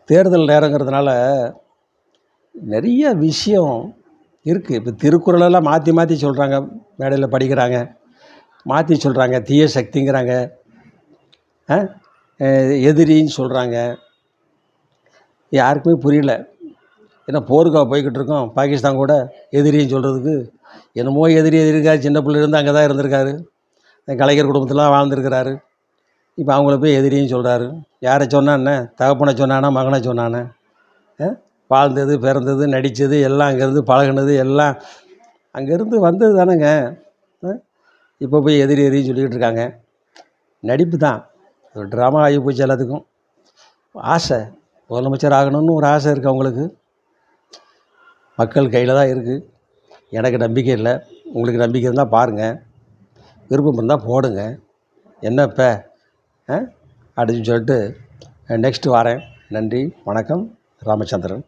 தேர்தல் நேரங்கிறதுனால நிறைய விஷயம் இருக்குது. இப்போ திருக்குறளெல்லாம் மாற்றி மாற்றி சொல்கிறாங்க, மேடையில் படிக்கிறாங்க, மாற்றி சொல்கிறாங்க. தீய சக்திங்கிறாங்க, எதிரின்னு சொல்கிறாங்க. யாருக்குமே புரியல. ஏன்னா போருக்கா போய்கிட்டு இருக்கோம், பாகிஸ்தான் கூட எதிரின்னு சொல்கிறதுக்கு. என்னமோ எதிரி இருக்கார், சின்ன பிள்ளைலேருந்து அங்கே தான் இருந்திருக்காரு, கலைஞர் குடும்பத்தில் வாழ்ந்துருக்கிறாரு. இப்போ அவங்கள போய் எதிரின்னு சொல்கிறாரு. யாரை சொன்னான்னு? தகப்பனை சொன்னானா, மகனை சொன்னானே? வாழ்ந்தது, பிறந்தது, நடித்தது எல்லாம் அங்கேருந்து பழகினது எல்லாம் அங்கேருந்து வந்தது தானேங்க. இப்போ போய் எதிரி எதிரின்னு சொல்லிக்கிட்டு இருக்காங்க. நடிப்பு தான், ஒரு ட்ராமா ஆகி போச்சு எல்லாத்துக்கும். ஆசை, முதலமைச்சர் ஆகணும்னு ஒரு ஆசை இருக்குது அவங்களுக்கு. மக்கள் கையில் தான் இருக்குது. எனக்கு நம்பிக்கை இல்லை, உங்களுக்கு நம்பிக்கை இருந்தால் பாருங்கள், விருப்பம் இருந்தால் போடுங்க. என்ன இப்போ அப்படின்னு சொல்லிட்டு நெக்ஸ்ட்டு வரேன். நன்றி, வணக்கம். ராமச்சந்திரன்.